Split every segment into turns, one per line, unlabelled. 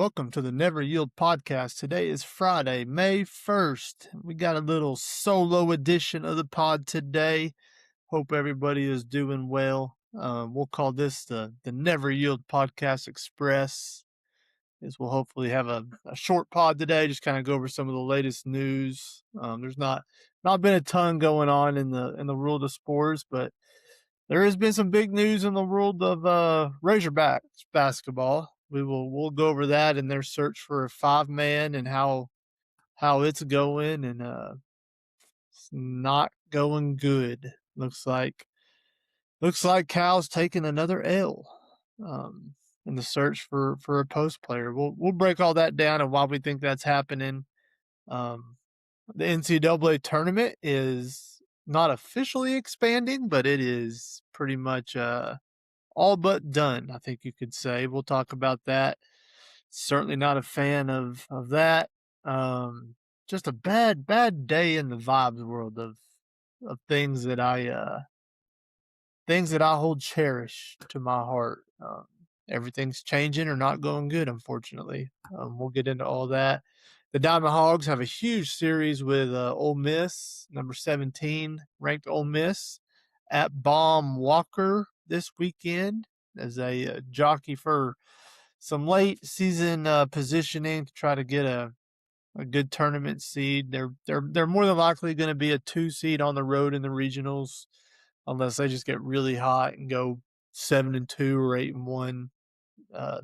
welcome to the Never Yield podcast. Today is Friday, May 1st. We got a little solo edition of the pod today. Hope everybody is doing well. We'll call this the Never Yield Podcast Express. As we'll hopefully have a short pod today, just kind of go over some of the latest news. There's not been a ton going on in the world of sports, but there has been some big news in the world of Razorbacks basketball. We'll go over that and their search for a 5-man and how it's going, and it's not going good. Looks like Cal's taking another L in the search for a post player. We'll break all that down and why we think that's happening. The NCAA tournament is not officially expanding, but it is pretty much all but done, I think you could say. We'll talk about that. Certainly not a fan of that. Just a bad day in the vibes world of things that I hold cherish to my heart. Everything's changing or not going good, unfortunately. We'll get into all that. The Diamond Hogs have a huge series with Ole Miss, number 17 ranked Ole Miss, at Baum Walker this weekend as a jockey for some late season positioning to try to get a good tournament seed. They're more than likely going to be a 2 seed on the road in the regionals, unless they just get really hot and go 7-2 or 8-1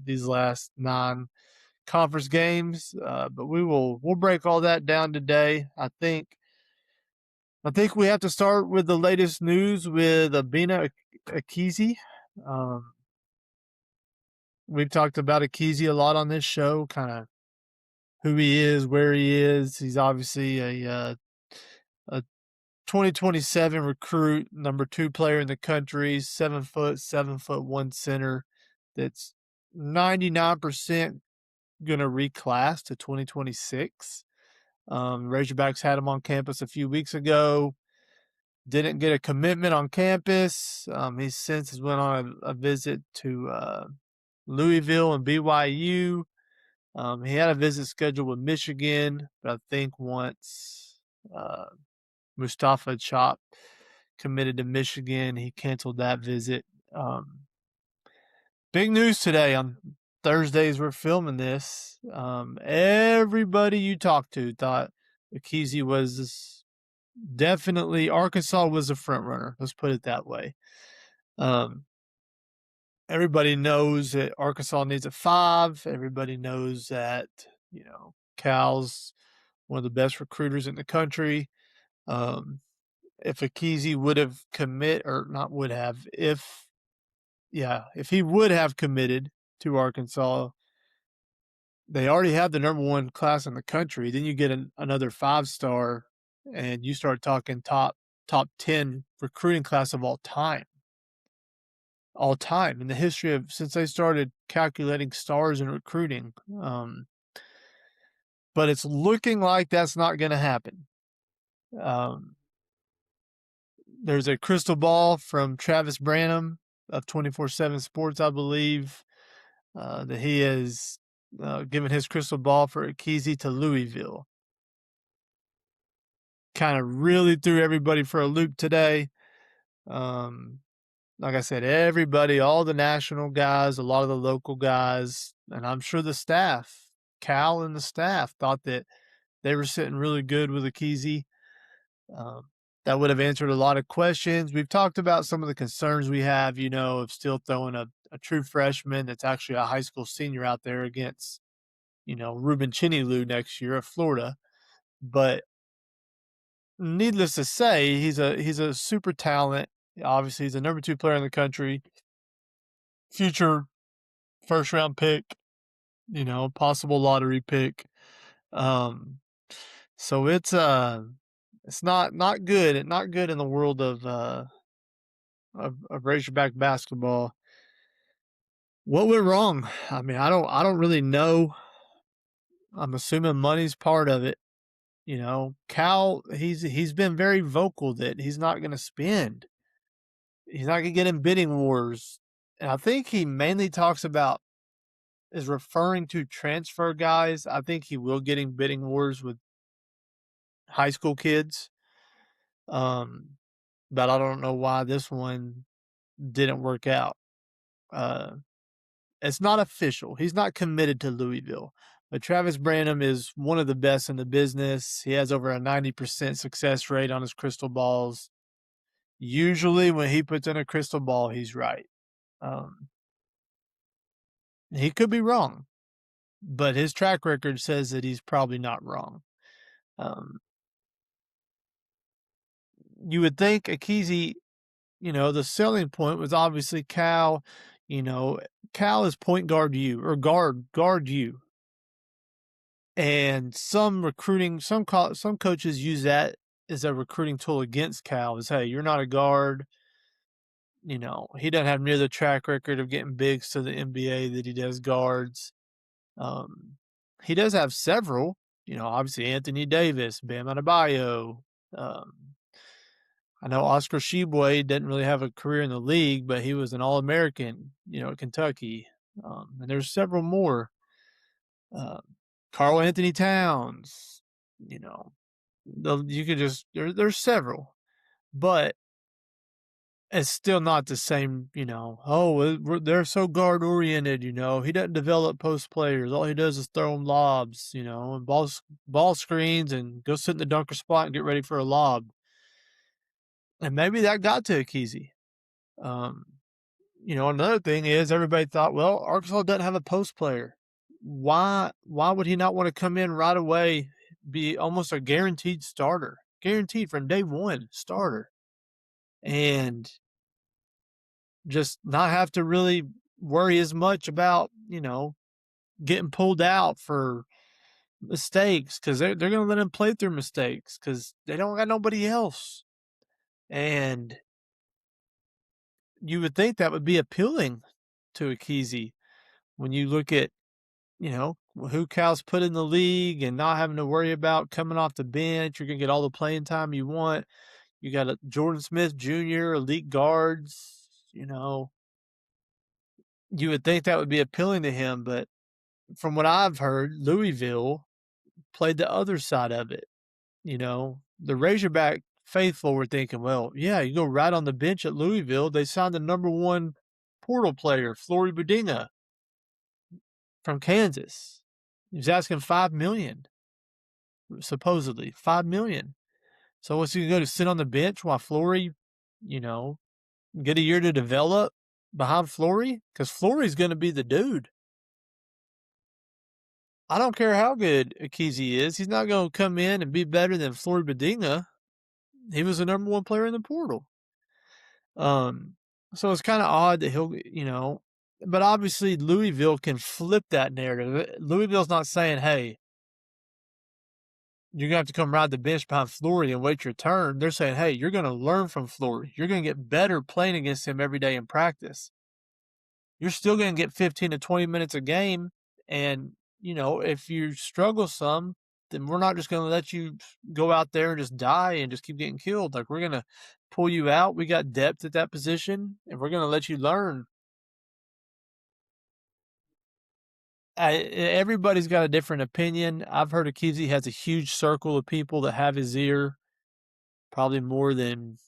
these last 9 conference games. But we'll break all that down today. I think we have to start with the latest news with Abina Akizi. We've talked about Akizi a lot on this show, kind of who he is, where he is. He's obviously a 2027 recruit, number 2 player in the country, 7 foot, 7'1" center that's 99% going to reclass to 2026. Razorbacks had him on campus a few weeks ago. Didn't get a commitment on campus. He since has went on a visit to Louisville and BYU. He had a visit scheduled with Michigan, but I think once Mustafa Chop committed to Michigan, he canceled that visit. Big news today on Thursdays we're filming this. Everybody you talked to thought Akizi was definitely Arkansas was a front runner. Let's put it that way. Everybody knows that Arkansas needs a 5. Everybody knows that, Cal's one of the best recruiters in the country. If Akizi would have if he would have committed to Arkansas, they already have the number 1 class in the country. Then you get another 5-star, and you start talking top 10 recruiting class of all time in the history of since they started calculating stars and recruiting. But it's looking like that's not going to happen. There's a crystal ball from Travis Branham of 24/7 Sports, I believe, that he has given his crystal ball for Akizi to Louisville. Kind of really threw everybody for a loop today. Like I said, everybody, all the national guys, a lot of the local guys, and I'm sure the staff, Cal and the staff, thought that they were sitting really good with Akizi. That would have answered a lot of questions. We've talked about some of the concerns we have, of still throwing a true freshman that's actually a high school senior out there against, Ruben Chinelu next year of Florida. But needless to say, he's a super talent. Obviously, he's a number 2 player in the country, future first-round pick, possible lottery pick. So it's not good. Not good in the world of Razorback basketball. What went wrong? I mean, I don't really know. I'm assuming money's part of it. Cal, he's been very vocal that he's not going to spend. He's not going to get in bidding wars. And I think he mainly talks about is referring to transfer guys, I think he will get in bidding wars with high school kids. But I don't know why this one didn't work out. Uh, it's not official. He's not committed to Louisville. But Travis Branham is one of the best in the business. He has over a 90% success rate on his crystal balls. Usually, when he puts in a crystal ball, he's right. Um, he could be wrong, but his track record says that he's probably not wrong. Um, you would think Akizi, the selling point was obviously Cal. Cal is point guard you or guard you. And some coaches use that as a recruiting tool against Cal. Is, hey, you're not a guard. He doesn't have near the track record of getting bigs to the NBA that he does guards. He does have several. Obviously Anthony Davis, Bam Adebayo. Um, I know Oscar Tshiebwe didn't really have a career in the league, but he was an All-American, at Kentucky. And there's several more. Karl Anthony Towns, you could just there's several, but it's still not the same. They're so guard oriented. He doesn't develop post players. All he does is throw them lobs, and ball screens and go sit in the dunker spot and get ready for a lob. And maybe that got to Akizi. Another thing is everybody thought, well, Arkansas doesn't have a post player. Why would he not want to come in right away, be almost a guaranteed starter, guaranteed from day one starter, and just not have to really worry as much about, getting pulled out for mistakes because they're going to let him play through mistakes because they don't got nobody else. And you would think that would be appealing to Akizi when you look at, who Cal's put in the league and not having to worry about coming off the bench. You're going to get all the playing time you want. You got a Jordan Smith Jr., elite guards, You would think that would be appealing to him, but from what I've heard, Louisville played the other side of it. The Razorback faithful were thinking, well, yeah, you go right on the bench at Louisville. They signed the #1 portal player, Flory Budinga from Kansas. He was asking $5 million, supposedly $5 million. So what's he going to go to sit on the bench while Flory, get a year to develop behind Flory? Because Flory's going to be the dude. I don't care how good Akizi is. He's not going to come in and be better than Flory Budinga. He was the #1 player in the portal. So it's kind of odd that he'll, but obviously Louisville can flip that narrative. Louisville's not saying, hey, you're going to have to come ride the bench behind Flory and wait your turn. They're saying, hey, you're going to learn from Flory. You're going to get better playing against him every day in practice. You're still going to get 15 to 20 minutes a game. And, if you struggle some, then we're not just going to let you go out there and just die and just keep getting killed. Like, we're going to pull you out. We got depth at that position, and we're going to let you learn. Everybody's got a different opinion. I've heard Akizi has a huge circle of people that have his ear, probably more than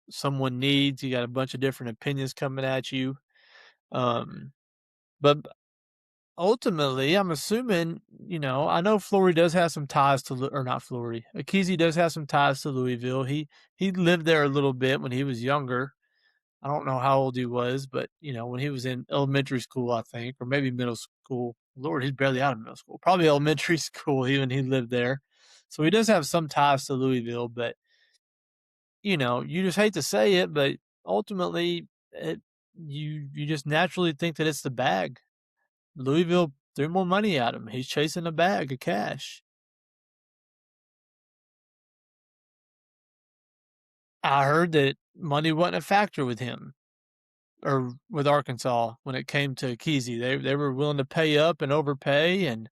someone needs. You got a bunch of different opinions coming at you. But ultimately, I'm assuming, I know Flory does have some ties to, or not Flory, Akizi does have some ties to Louisville. He lived there a little bit when he was younger. I don't know how old he was, but, when he was in elementary school, I think, or maybe middle school. Lord, he's barely out of middle school. Probably elementary school, even he lived there. So he does have some ties to Louisville, but, you just hate to say it, but ultimately, you just naturally think that it's the bag. Louisville threw more money at him. He's chasing a bag of cash. I heard that money wasn't a factor with him or with Arkansas when it came to Kesey. They were willing to pay up and overpay, and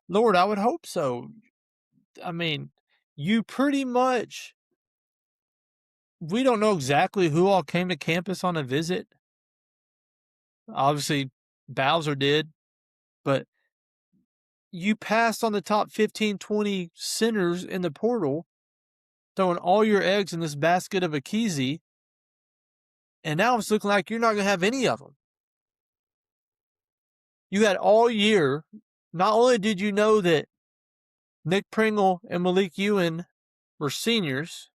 Lord, I would hope so. I mean, you pretty much, we don't know exactly who all came to campus on a visit. Obviously, Bowser did, but you passed on the top 15, 20 centers in the portal, throwing all your eggs in this basket of Akizi, and now it's looking like you're not going to have any of them. You had all year. Not only did you know that Nick Pringle and Malik Ewan were seniors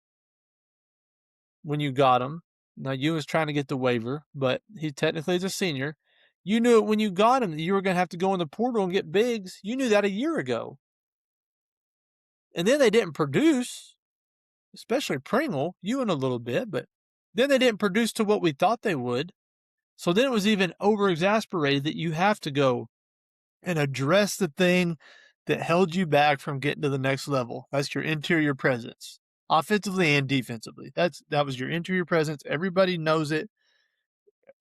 when you got them. Now, Ewan's trying to get the waiver, but he technically is a senior. You knew it when you got him that you were going to have to go in the portal and get bigs. You knew that a year ago. And then they didn't produce, especially Pringle, Ewan a little bit, but then they didn't produce to what we thought they would. So then it was even over-exasperated that you have to go and address the thing that held you back from getting to the next level. That's your interior presence, offensively and defensively. That was your interior presence. Everybody knows it.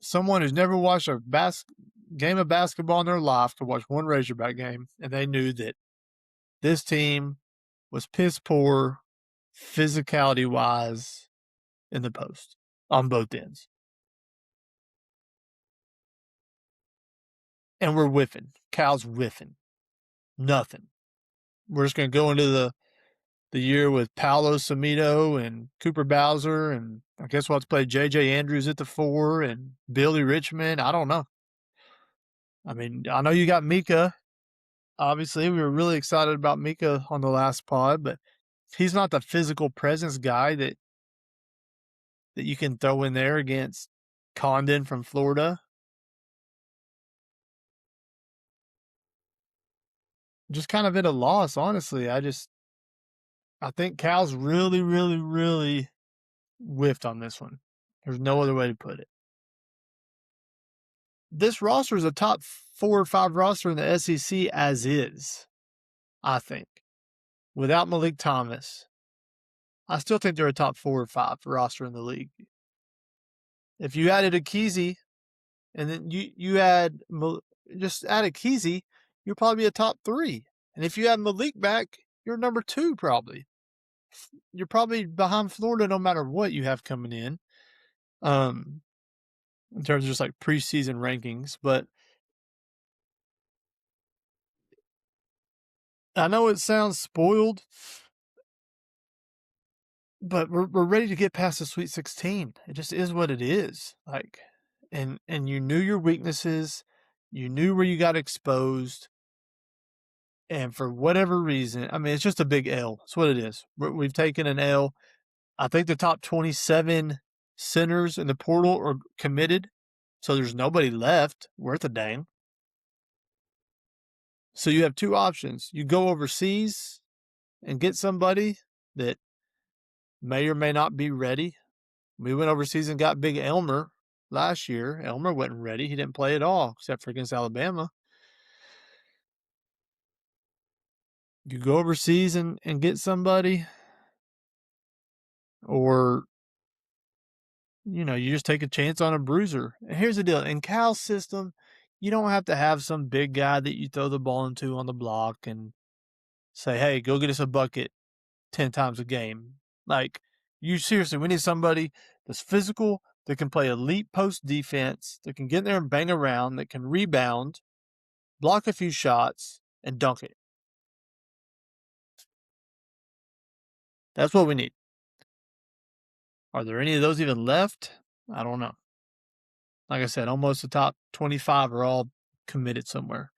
Someone who's never watched a game of basketball in their life could watch one Razorback game, and they knew that this team was piss poor, physicality-wise, in the post on both ends. And we're whiffing. Cal's whiffing. Nothing. We're just going to go into the year with Paolo Samito and Cooper Bowser, and I guess we'll have to play J.J. Andrews at the 4 and Billy Richmond. I don't know. I mean, I know you got Mika. Obviously, we were really excited about Mika on the last pod, but he's not the physical presence guy that you can throw in there against Condon from Florida. Just kind of at a loss, honestly. I think Cal's really, really, really whiffed on this one. There's no other way to put it. This roster is a top 4 or 5 roster in the SEC as is, I think. Without Malik Thomas, I still think they're a top 4 or 5 roster in the league. If you added Akizi, and then you add Akizi, you'll probably be a top 3. And if you add Malik back, you're number 2 probably. You're probably behind Florida no matter what you have coming in. In terms of just like preseason rankings, but I know it sounds spoiled, but we're ready to get past the Sweet 16. It just is what it is. Like, and you knew your weaknesses, you knew where you got exposed, and for whatever reason, I mean, it's just a big L. That's what it is. We've taken an L. I think the top 27 centers in the portal are committed, so there's nobody left worth a dang. So you have 2 options. You go overseas and get somebody that may or may not be ready. We went overseas and got Big Elmer last year. Elmer wasn't ready. He didn't play at all, except for against Alabama. You go overseas and get somebody, or, you just take a chance on a bruiser. And here's the deal. In Cal's system, you don't have to have some big guy that you throw the ball into on the block and say, hey, go get us a bucket 10 times a game. Like, we need somebody that's physical, that can play elite post defense, that can get in there and bang around, that can rebound, block a few shots, and dunk it. That's what we need. Are there any of those even left? I don't know. Like I said, almost the top 25 are all committed somewhere.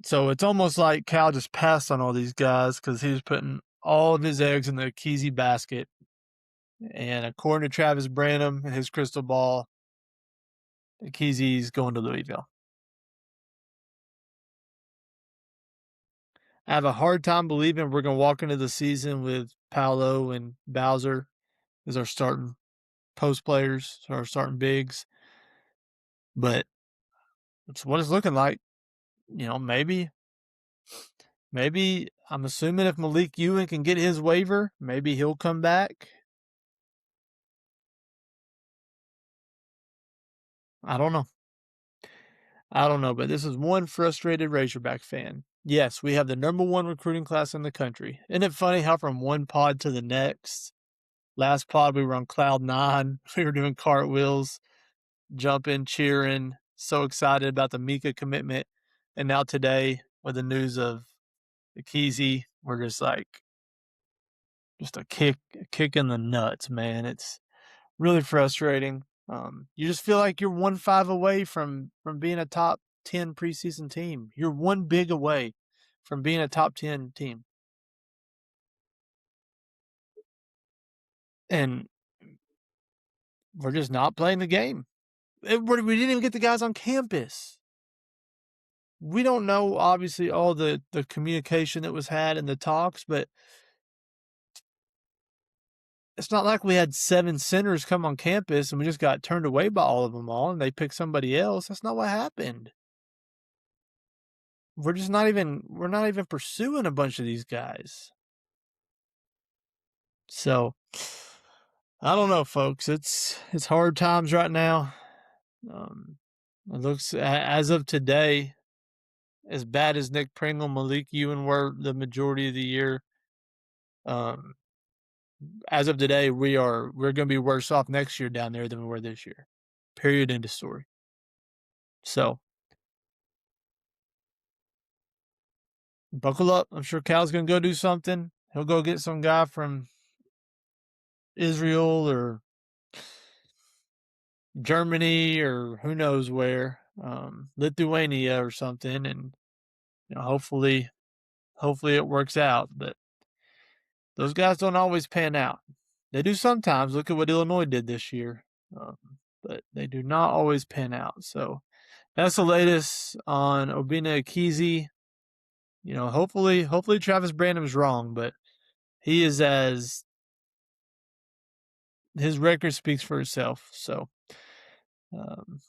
So it's almost like Cal just passed on all these guys because he was putting all of his eggs in the Kesey basket. And according to Travis Branham and his crystal ball, Kesey's going to Louisville. I have a hard time believing we're going to walk into the season with Paolo and Bowser as our starting post players, our starting bigs. But it's what it's looking like. Maybe I'm assuming if Malik Ewan can get his waiver, maybe he'll come back. I don't know, but this is one frustrated Razorback fan. Yes, we have the number 1 recruiting class in the country. Isn't it funny how from one pod to the next, last pod we were on cloud 9, we were doing cartwheels. jumping, cheering, so excited about the Mika commitment. And now today, with the news of the Kesey, we're just like, just a kick in the nuts, man. It's really frustrating. You just feel like you're 1-5 away from being a top 10 preseason team. You're one big away from being a top 10 team. And we're just not playing the game. We didn't even get the guys on campus. We don't know, obviously, all the communication that was had in the talks, but it's not like we had 7 centers come on campus and we just got turned away by all of them all and they picked somebody else. That's not what happened. We're not even pursuing a bunch of these guys. So I don't know, folks. It's hard times right now. It looks, as of today, as bad as Nick Pringle, Malik Ewan were the majority of the year. As of today, we're going to be worse off next year down there than we were this year. Period. End of story. So buckle up. I'm sure Cal's going to go do something. He'll go get some guy from Israel or Germany or who knows where, Lithuania or something, and hopefully it works out. But those guys don't always pan out. They do sometimes. Look at what Illinois did this year, but they do not always pan out. So that's the latest on Obinna Ekezie. Hopefully Travis Branham's wrong, but he is his record speaks for itself. So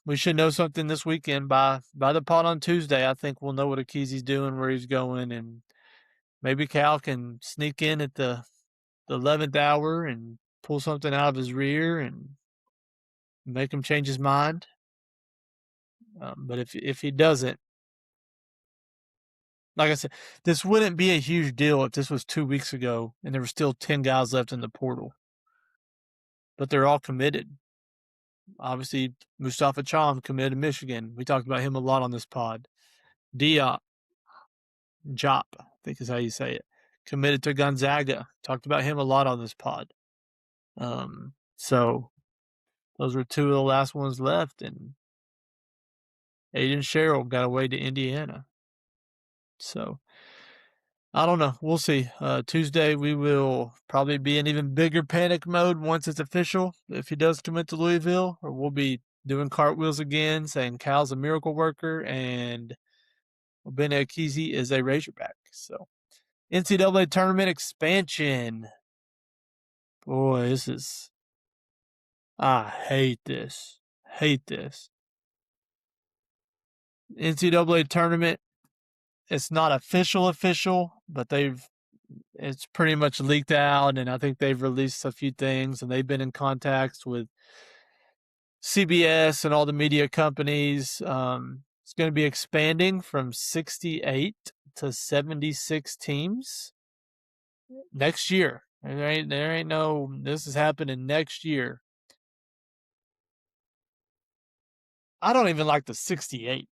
we should know something this weekend by the pod on Tuesday. I think we'll know what Ekizie's doing, where he's going, and maybe Cal can sneak in at the 11th hour and pull something out of his rear and make him change his mind. But if he doesn't, like I said, this wouldn't be a huge deal if this was 2 weeks ago and there were still 10 guys left in the portal. But they're all committed. Obviously, Mustafa Cham committed to Michigan. We talked about him a lot on this pod. Jop, I think is how you say it, committed to Gonzaga. Talked about him a lot on this pod. So those were 2 of the last ones left, and Aiden Sherrill got away to Indiana. So I don't know. We'll see. Tuesday we will probably be in even bigger panic mode once it's official if he does commit to Louisville, or we'll be doing cartwheels again, saying Cal's a miracle worker and Obinna Ekezie is a Razorback. So NCAA Tournament expansion. Boy, I hate this. NCAA Tournament, it's not official, but it's pretty much leaked out, and I think they've released a few things, and they've been in contact with CBS and all the media companies. It's going to be expanding from 68 to 76 teams next year. There ain't no, this is happening next year. I don't even like the 68.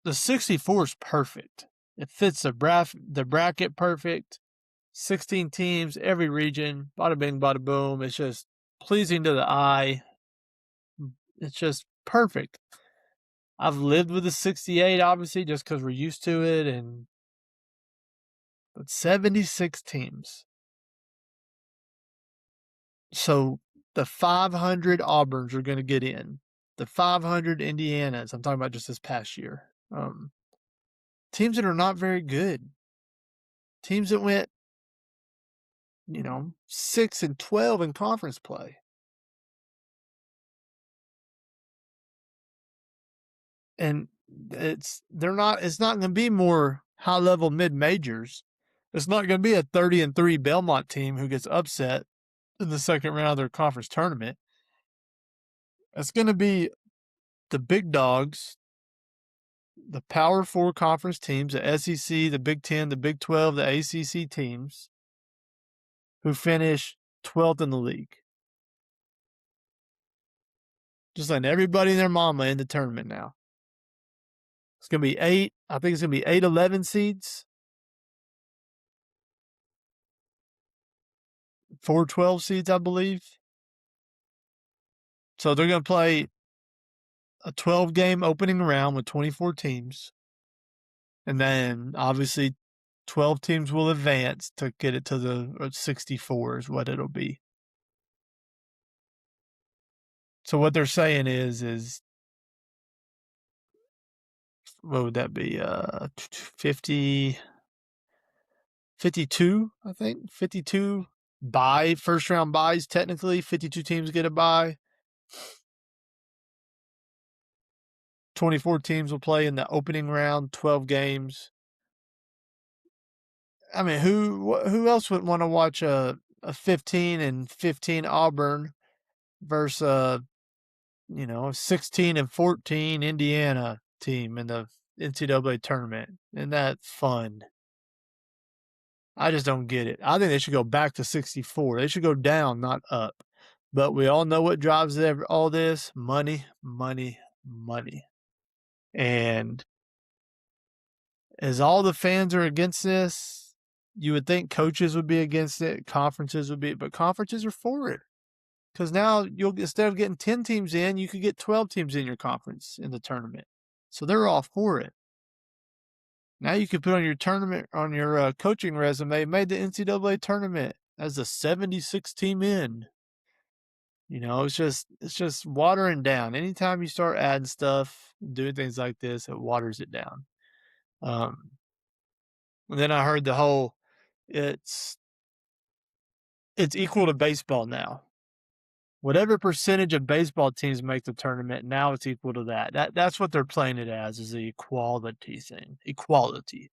The 64 is perfect. It fits the bracket perfect. 16 teams, every region, bada bing, bada boom. It's just pleasing to the eye. It's just perfect. I've lived with the 68, obviously, just because we're used to it, but 76 teams. So the 500 Auburns are going to get in. The 500 Indianas, I'm talking about just this past year. Teams that are not very good. Teams that went, 6-12 in conference play. And it's not going to be more high-level mid-majors. It's not going to be a 30-3 Belmont team who gets upset in the second round of their conference tournament. It's going to be the big dogs, the Power 4 conference teams, the SEC, the Big 10, the Big 12, the ACC teams who finish 12th in the league. Just letting everybody and their mama in the tournament now. It's going to be 8. I think it's going to be 8 11 seeds. 4 12 seeds, I believe. So they're going to play a 12-game opening round with 24 teams. And then, obviously, 12 teams will advance to get it to the 64 is what it'll be. So what they're saying is what would that be? 52, I think. 52 first round buys, technically. 52 teams get a bye. 24 teams will play in the opening round, 12 games. I mean, who else would want to watch a 15-15 Auburn versus a 16-14 Indiana team in the NCAA tournament? Isn't that fun? I just don't get it. I think they should go back to 64. They should go down, not up. But we all know what drives all this: money, money, money. And as all the fans are against this, you would think coaches would be against it, conferences would be, but conferences are for it. Because now instead of getting 10 teams in, you could get 12 teams in your conference in the tournament. So they're all for it. Now you can put on your coaching resume, made the NCAA tournament as a 76 team in. It's just watering down. Anytime you start adding stuff, doing things like this, it waters it down. And then I heard the whole it's equal to baseball now. Whatever percentage of baseball teams make the tournament, now it's equal to that. That's what they're playing it as, is the equality thing. Equality.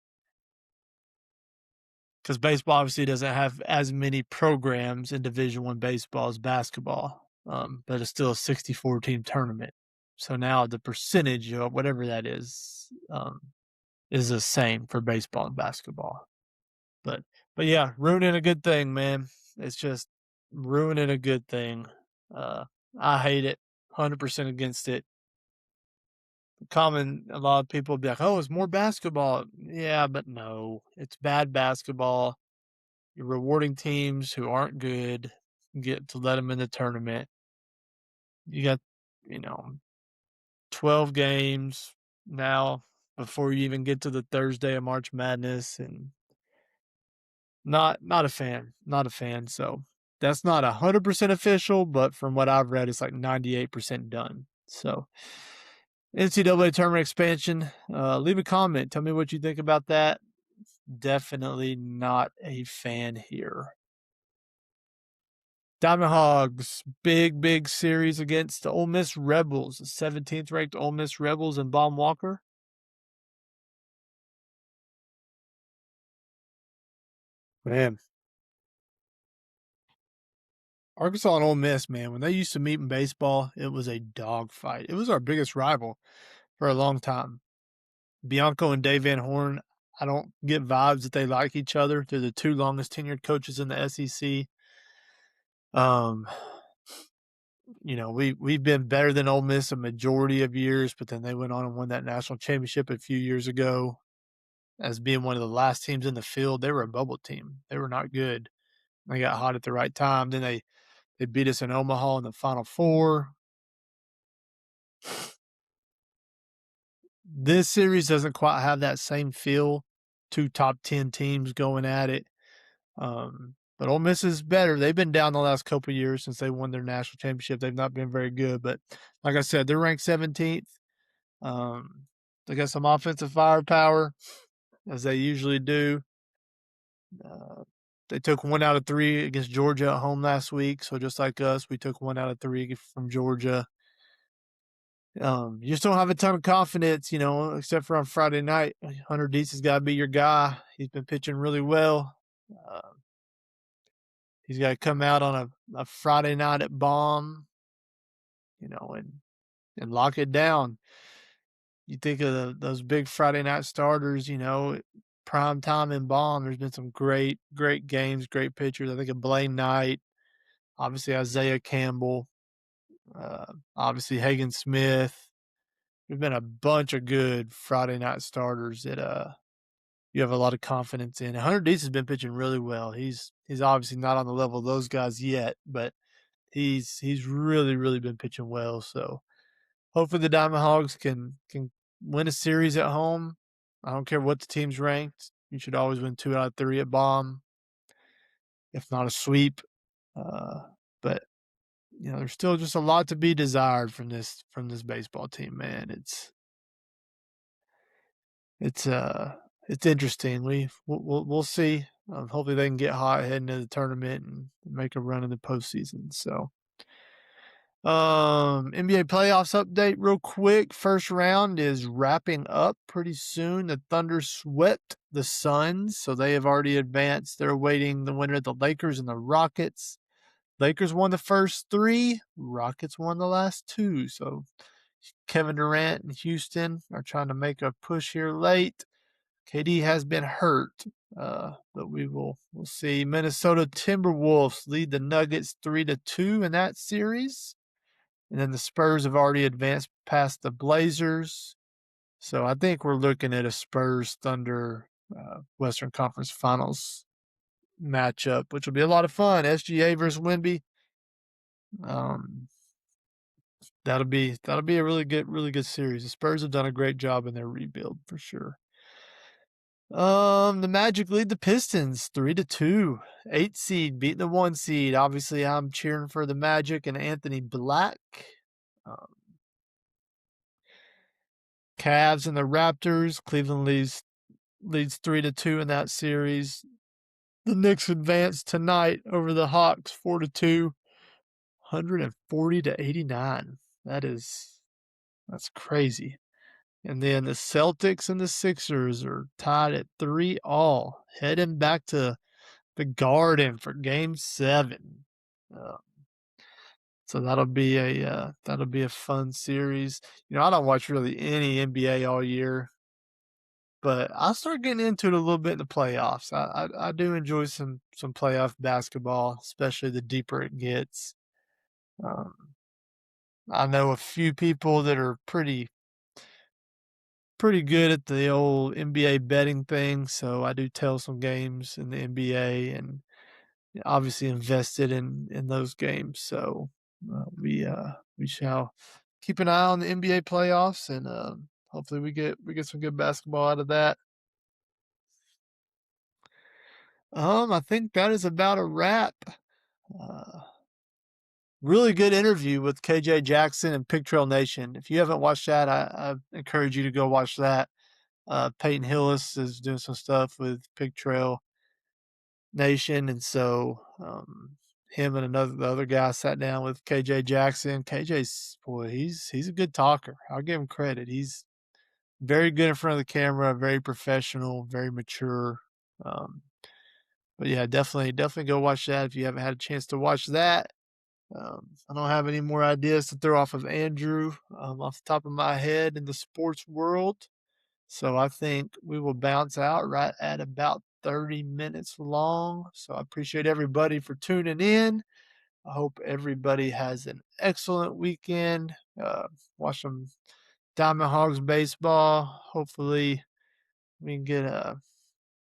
Because baseball obviously doesn't have as many programs in Division I baseball as basketball, but it's still a 64-team tournament. So now the percentage of whatever that is the same for baseball and basketball. But yeah, ruining a good thing, man. It's just ruining a good thing. I hate it. 100% against it. A lot of people be like, "Oh, it's more basketball." Yeah, but no, it's bad basketball. You're rewarding teams who aren't good, get to let them in the tournament. You got, 12 games now before you even get to the Thursday of March Madness, and not a fan. So that's not 100% official, but from what I've read, it's like 98% done. So NCAA tournament expansion. Leave a comment. Tell me what you think about that. Definitely not a fan here. Diamond Hogs, big series against the Ole Miss Rebels, the 17th ranked Ole Miss Rebels and Baum Walker. Man, Arkansas and Ole Miss, man, when they used to meet in baseball, it was a dogfight. It was our biggest rival for a long time. Bianco and Dave Van Horn, I don't get vibes that they like each other. They're the two longest tenured coaches in the SEC. We've been better than Ole Miss a majority of years, but then they went on and won that national championship a few years ago as being one of the last teams in the field. They were a bubble team. They were not good. They got hot at the right time. Then they beat us in Omaha in the Final Four. This series doesn't quite have that same feel. Two top 10 teams going at it. But Ole Miss is better. They've been down the last couple of years since they won their national championship. They've not been very good. But like I said, they're ranked 17th. They got some offensive firepower, as they usually do. They took 1 out of 3 against Georgia at home last week. So just like us, we took 1 out of 3 from Georgia. You just don't have a ton of confidence, except for on Friday night. Hunter Deese has got to be your guy. He's been pitching really well. He's got to come out on a Friday night at Baum, and lock it down. You think of those big Friday night starters, prime time in Baum. There's been some great games, great pitchers. I think of Blaine Knight, obviously Isaiah Campbell. Obviously Hagen Smith. There's been a bunch of good Friday night starters that you have a lot of confidence in. Hunter Deese has been pitching really well. He's obviously not on the level of those guys yet, but he's really been pitching well. So hopefully the Diamond Hogs can win a series at home. I don't care what the team's ranked. You should always win 2 out of 3 at Baum, if not a sweep. But there's still just a lot to be desired from this baseball team, man. It's interesting. We'll see. Hopefully they can get hot heading into the tournament and make a run in the postseason. So, NBA playoffs update real quick. First round is wrapping up pretty soon. The Thunder swept the Suns, so they have already advanced. They're awaiting the winner of the Lakers and the Rockets. Lakers won the first 3. Rockets won the last 2. So Kevin Durant and Houston are trying to make a push here late. KD has been hurt, but we'll see. Minnesota Timberwolves lead the Nuggets 3-2 in that series. And then the Spurs have already advanced past the Blazers. So I think we're looking at a Spurs Thunder Western Conference Finals matchup, which will be a lot of fun. SGA versus Wemby. That'll be a really good series. The Spurs have done a great job in their rebuild for sure. The Magic lead the Pistons 3-2. 8 seed beating the 1 seed. Obviously, I'm cheering for the Magic and Anthony Black. Cavs and the Raptors. Cleveland leads 3-2 in that series. The Knicks advance tonight over the Hawks 4-2. 140-89. That's crazy. And then the Celtics and the Sixers are tied at 3-3, heading back to the Garden for Game 7. So that'll be a fun series. I don't watch really any NBA all year, but I start getting into it a little bit in the playoffs. I do enjoy some playoff basketball, especially the deeper it gets. I know a few people that are pretty good at the old NBA betting thing, so I do tell some games in the NBA and obviously invested in those games. So we shall keep an eye on the NBA playoffs, and hopefully we get some good basketball out of that. I think that is about a wrap. Really good interview with KJ Jackson and Pig Trail Nation. If you haven't watched that, I encourage you to go watch that. Peyton Hillis is doing some stuff with Pig Trail Nation, and so him and the other guy sat down with KJ Jackson. KJ's he's a good talker. I'll give him credit. He's very good in front of the camera, very professional, very mature. But yeah, definitely go watch that if you haven't had a chance to watch that. I don't have any more ideas to throw off of Andrew off the top of my head in the sports world. So I think we will bounce out right at about 30 minutes long. So I appreciate everybody for tuning in. I hope everybody has an excellent weekend. Watch some Diamond Hogs baseball. Hopefully we can get a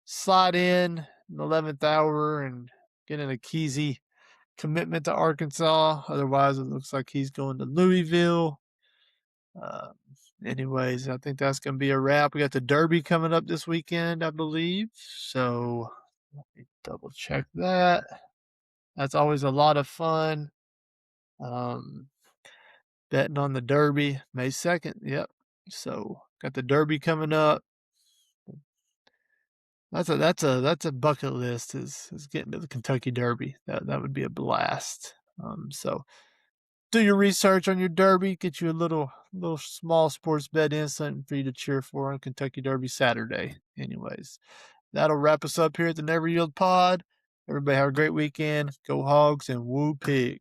slide in the 11th hour and get in a Kesey commitment to Arkansas. Otherwise, it looks like he's going to Louisville. Anyways, I think that's going to be a wrap. We got the Derby coming up this weekend, I believe. So let me double check that. That's always a lot of fun. Betting on the Derby, May 2nd. Yep. So got the Derby coming up. That's a bucket list is getting to the Kentucky Derby. That would be a blast. So do your research on your Derby. Get you a little small sports bet in, something for you to cheer for on Kentucky Derby Saturday. Anyways, that'll wrap us up here at the Never Yield Pod. Everybody have a great weekend. Go Hogs and woo pig.